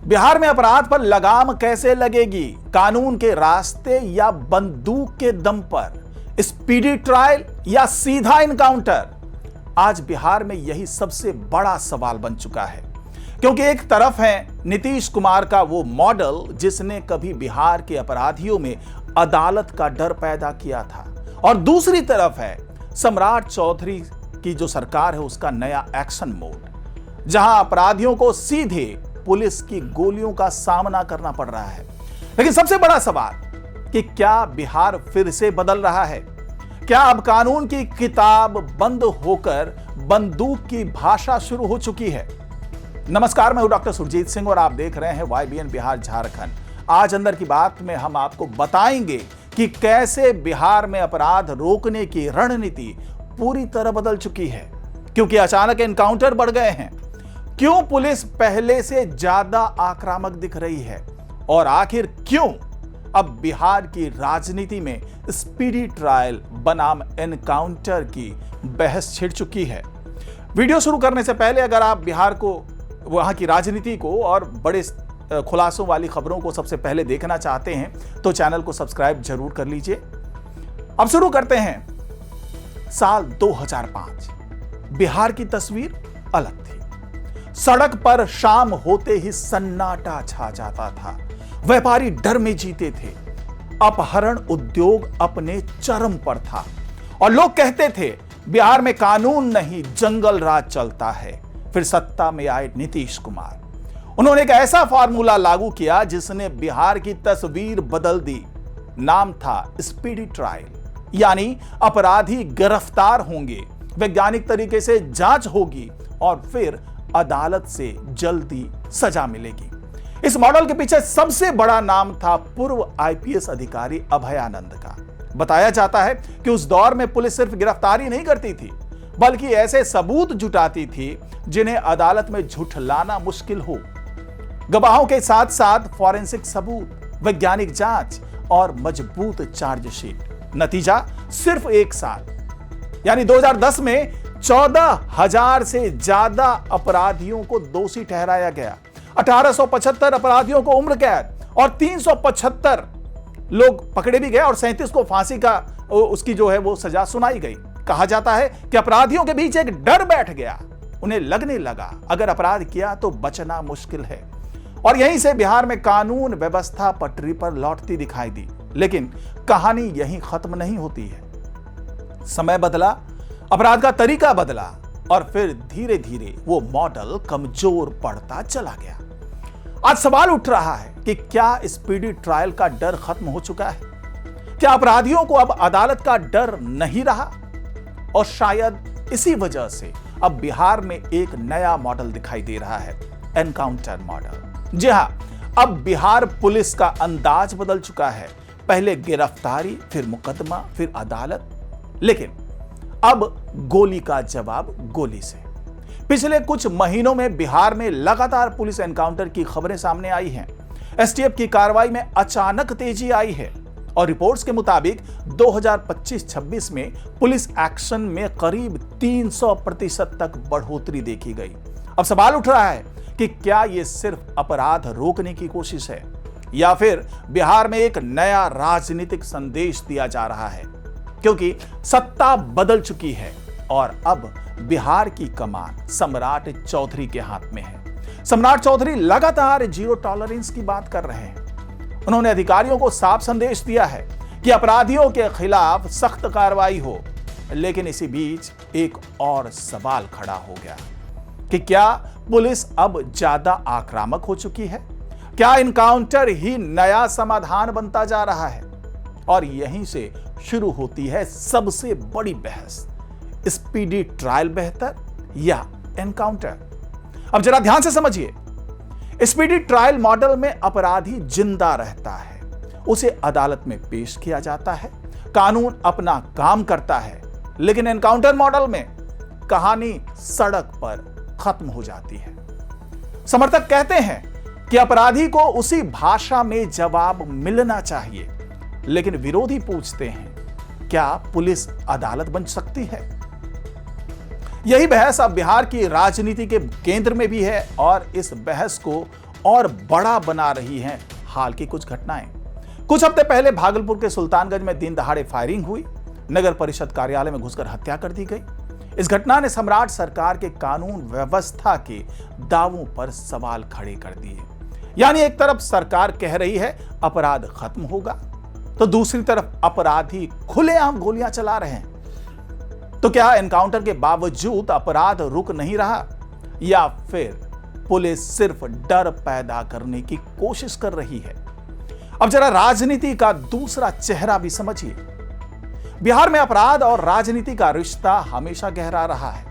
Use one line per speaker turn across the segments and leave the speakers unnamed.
बिहार में अपराध पर लगाम कैसे लगेगी? कानून के रास्ते या बंदूक के दम पर? स्पीडी ट्रायल या सीधा इनकाउंटर? आज बिहार में यही सबसे बड़ा सवाल बन चुका है, क्योंकि एक तरफ है नीतीश कुमार का वो मॉडल जिसने कभी बिहार के अपराधियों में अदालत का डर पैदा किया था, और दूसरी तरफ है सम्राट चौधरी की जो सरकार है उसका नया एक्शन मोड, जहां अपराधियों को सीधे पुलिस की गोलियों का सामना करना पड़ रहा है। लेकिन सबसे बड़ा सवाल कि क्या बिहार फिर से बदल रहा है? क्या अब कानून की किताब बंद होकर बंदूक की भाषा शुरू हो चुकी है? नमस्कार, मैं हूं डॉक्टर सुरजीत सिंह और आप देख रहे हैं YBN बिहार झारखंड। आज अंदर की बात में हम आपको बताएंगे कि कैसे बिहार में अपराध रोकने की रणनीति पूरी तरह बदल चुकी है, क्योंकि अचानक एनकाउंटर बढ़ गए हैं, क्यों पुलिस पहले से ज्यादा आक्रामक दिख रही है, और आखिर क्यों अब बिहार की राजनीति में स्पीडी ट्रायल बनाम एनकाउंटर की बहस छिड़ चुकी है। वीडियो शुरू करने से पहले अगर आप बिहार को, वहां की राजनीति को और बड़े खुलासों वाली खबरों को सबसे पहले देखना चाहते हैं तो चैनल को सब्सक्राइब जरूर कर लीजिए। अब शुरू करते हैं। साल 2005 बिहार की तस्वीर अलग थी। सड़क पर शाम होते ही सन्नाटा छा जाता था। व्यापारी डर में जीते थे। अपहरण उद्योग अपने चरम पर था और लोग कहते थे बिहार में कानून नहीं जंगल राज चलता है। फिर सत्ता में आए नीतीश कुमार। उन्होंने एक ऐसा फार्मूला लागू किया जिसने बिहार की तस्वीर बदल दी। नाम था स्पीडी ट्रायल, यानी अपराधी गिरफ्तार होंगे, वैज्ञानिक तरीके से जांच होगी और फिर अदालत से जल्दी सजा मिलेगी। इस मॉडल के पीछे सबसे बड़ा नाम था पूर्व IPS अधिकारी अभयानंद का। बताया जाता है कि उस दौर में पुलिस सिर्फ गिरफ्तारी नहीं करती थी, बल्कि ऐसे सबूत जुटाती थी जिन्हें अदालत में झुठलाना मुश्किल हो। गवाहों के साथ साथ फॉरेंसिक सबूत, वैज्ञानिक जांच और मजबूत चार्जशीट। नतीजा सिर्फ एक साल, यानी 2010 में 14,000 से ज्यादा अपराधियों को दोषी ठहराया गया। 1875 अपराधियों को उम्र कैद और 375 लोग पकड़े भी गए और 37 को फांसी का उसकी जो है वो सजा सुनाई गई। कहा जाता है कि अपराधियों के बीच एक डर बैठ गया। उन्हें लगने लगा अगर अपराध किया तो बचना मुश्किल है, और यहीं से बिहार में कानून व्यवस्था पटरी पर लौटती दिखाई दी। लेकिन कहानी यहीं खत्म नहीं होती है। समय बदला, अपराध का तरीका बदला और फिर धीरे धीरे वो मॉडल कमजोर पड़ता चला गया। आज सवाल उठ रहा है कि क्या स्पीडी ट्रायल का डर खत्म हो चुका है? क्या अपराधियों को अब अदालत का डर नहीं रहा? और शायद इसी वजह से अब बिहार में एक नया मॉडल दिखाई दे रहा है, एनकाउंटर मॉडल। जी हां, अब बिहार पुलिस का अंदाज बदल चुका है। पहले गिरफ्तारी, फिर मुकदमा, फिर अदालत, लेकिन अब गोली का जवाब गोली से। पिछले कुछ महीनों में बिहार में लगातार पुलिस एनकाउंटर की खबरें सामने आई हैं। STF की कार्रवाई में अचानक तेजी आई है और रिपोर्ट्स के मुताबिक 2025-26 में पुलिस एक्शन में करीब 300% तक बढ़ोतरी देखी गई। अब सवाल उठ रहा है कि क्या यह सिर्फ अपराध रोकने की कोशिश है या फिर बिहार में एक नया राजनीतिक संदेश दिया जा रहा है, क्योंकि सत्ता बदल चुकी है और अब बिहार की कमान सम्राट चौधरी के हाथ में है। सम्राट चौधरी लगातार जीरो टॉलरेंस की बात कर रहे हैं। उन्होंने अधिकारियों को साफ संदेश दिया है कि अपराधियों के खिलाफ सख्त कार्रवाई हो। लेकिन इसी बीच एक और सवाल खड़ा हो गया कि क्या पुलिस अब ज्यादा आक्रामक हो चुकी है? क्या इनकाउंटर ही नया समाधान बनता जा रहा है? और यहीं से शुरू होती है सबसे बड़ी बहस, स्पीडी ट्रायल बेहतर या एनकाउंटर? अब जरा ध्यान से समझिए। स्पीडी ट्रायल मॉडल में अपराधी जिंदा रहता है, उसे अदालत में पेश किया जाता है, कानून अपना काम करता है। लेकिन एनकाउंटर मॉडल में कहानी सड़क पर खत्म हो जाती है। समर्थक कहते हैं कि अपराधी को उसी भाषा में जवाब मिलना चाहिए, लेकिन विरोधी पूछते हैं क्या पुलिस अदालत बन सकती है? यही बहस अब बिहार की राजनीति के केंद्र में भी है और इस बहस को और बड़ा बना रही हैं हाल की कुछ घटनाएं। कुछ हफ्ते पहले भागलपुर के सुल्तानगंज में दिन दहाड़े फायरिंग हुई, नगर परिषद कार्यालय में घुसकर हत्या कर दी गई। इस घटना ने सम्राट सरकार के कानून व्यवस्था के दावों पर सवाल खड़े कर दिए। यानी एक तरफ सरकार कह रही है अपराध खत्म होगा, तो दूसरी तरफ अपराधी खुलेआम गोलियां चला रहे हैं। तो क्या एनकाउंटर के बावजूद अपराध रुक नहीं रहा, या फिर पुलिस सिर्फ डर पैदा करने की कोशिश कर रही है? अब जरा राजनीति का दूसरा चेहरा भी समझिए। बिहार में अपराध और राजनीति का रिश्ता हमेशा गहरा रहा है,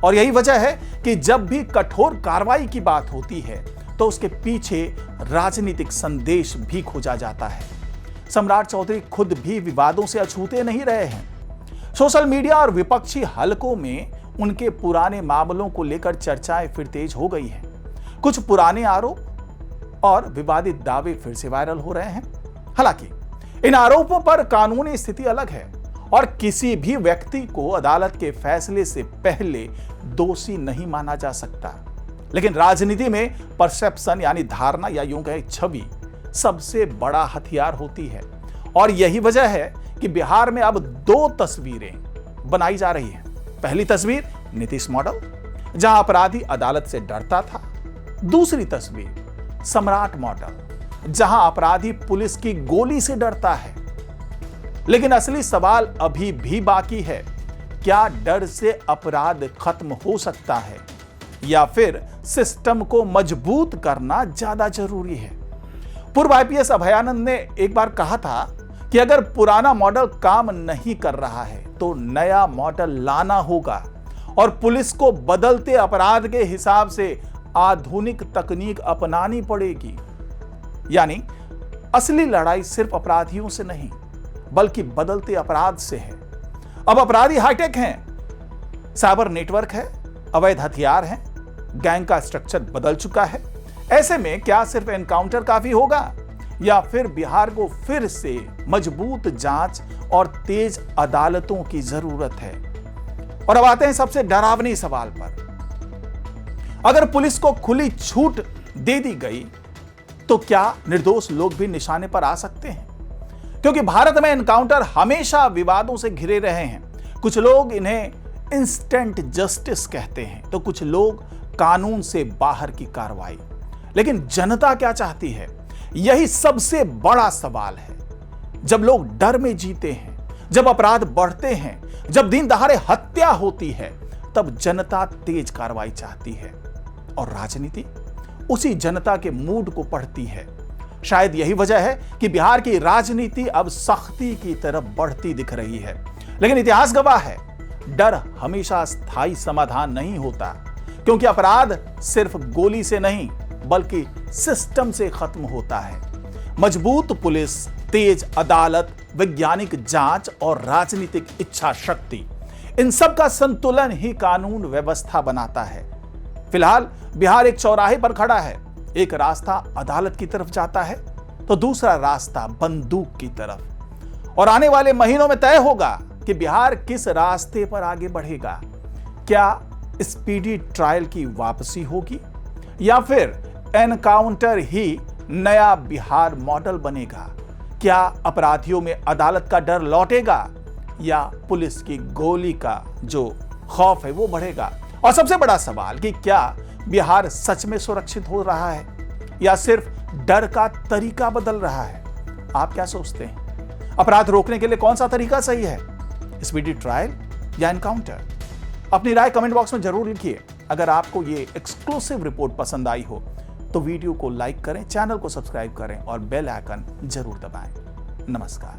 और यही वजह है कि जब भी कठोर कार्रवाई की बात होती है तो उसके पीछे राजनीतिक संदेश भी खोजा जाता है। सम्राट चौधरी खुद भी विवादों से अछूते नहीं रहे हैं। सोशल मीडिया और विपक्षी हलकों में उनके पुराने मामलों को लेकर चर्चाएं फिर तेज हो गई हैं। कुछ पुराने आरोप और विवादित दावे फिर से वायरल हो रहे हैं। हालांकि इन आरोपों पर कानूनी स्थिति अलग है और किसी भी व्यक्ति को अदालत के फैसले से पहले दोषी नहीं माना जा सकता। लेकिन राजनीति में परसेप्शन यानी धारणा या यूं कहे छवि सबसे बड़ा हथियार होती है, और यही वजह है कि बिहार में अब दो तस्वीरें बनाई जा रही हैं। पहली तस्वीर नीतीश मॉडल, जहां अपराधी अदालत से डरता था। दूसरी तस्वीर सम्राट मॉडल, जहां अपराधी पुलिस की गोली से डरता है। लेकिन असली सवाल अभी भी बाकी है, क्या डर से अपराध खत्म हो सकता है, या फिर सिस्टम को मजबूत करना ज्यादा जरूरी है? पूर्व आईपीएस अभयानंद ने एक बार कहा था कि अगर पुराना मॉडल काम नहीं कर रहा है तो नया मॉडल लाना होगा, और पुलिस को बदलते अपराध के हिसाब से आधुनिक तकनीक अपनानी पड़ेगी। यानी असली लड़ाई सिर्फ अपराधियों से नहीं, बल्कि बदलते अपराध से है। अब अपराधी हाईटेक हैं, साइबर नेटवर्क है, अवैध हथियार हैं, गैंग का स्ट्रक्चर बदल चुका है। ऐसे में क्या सिर्फ एनकाउंटर काफी होगा, या फिर बिहार को फिर से मजबूत जांच और तेज अदालतों की जरूरत है? और अब आते हैं सबसे डरावनी सवाल पर। अगर पुलिस को खुली छूट दे दी गई तो क्या निर्दोष लोग भी निशाने पर आ सकते हैं? क्योंकि भारत में एनकाउंटर हमेशा विवादों से घिरे रहे हैं। कुछ लोग इन्हें इंस्टेंट जस्टिस कहते हैं, तो कुछ लोग कानून से बाहर की कार्रवाई। लेकिन जनता क्या चाहती है, यही सबसे बड़ा सवाल है। जब लोग डर में जीते हैं, जब अपराध बढ़ते हैं, जब दिन दहाड़े हत्या होती है, तब जनता तेज कार्रवाई चाहती है, और राजनीति उसी जनता के मूड को पढ़ती है। शायद यही वजह है कि बिहार की राजनीति अब सख्ती की तरफ बढ़ती दिख रही है। लेकिन इतिहास गवाह है, डर हमेशा स्थायी समाधान नहीं होता, क्योंकि अपराध सिर्फ गोली से नहीं बल्कि सिस्टम से खत्म होता है। मजबूत पुलिस, तेज अदालत, वैज्ञानिक जांच और राजनीतिक इच्छा शक्ति, इन सब का संतुलन ही कानून व्यवस्था बनाता है। फिलहाल बिहार एक चौराहे पर खड़ा है। एक रास्ता अदालत की तरफ जाता है, तो दूसरा रास्ता बंदूक की तरफ। और आने वाले महीनों में तय होगा कि बिहार किस रास्ते पर आगे बढ़ेगा। क्या स्पीडी ट्रायल की वापसी होगी, या फिर एनकाउंटर ही नया बिहार मॉडल बनेगा? क्या अपराधियों में अदालत का डर लौटेगा, या पुलिस की गोली का जो खौफ है वो बढ़ेगा? और सबसे बड़ा सवाल कि क्या बिहार सच में सुरक्षित हो रहा है, या सिर्फ डर का तरीका बदल रहा है? आप क्या सोचते हैं? अपराध रोकने के लिए कौन सा तरीका सही है, स्पीडी ट्रायल या एनकाउंटर? अपनी राय कमेंट बॉक्स में जरूर लिखिए। अगर आपको ये एक्सक्लूसिव रिपोर्ट पसंद आई हो तो वीडियो को लाइक करें, चैनल को सब्सक्राइब करें और बेल आइकन जरूर दबाएं। नमस्कार।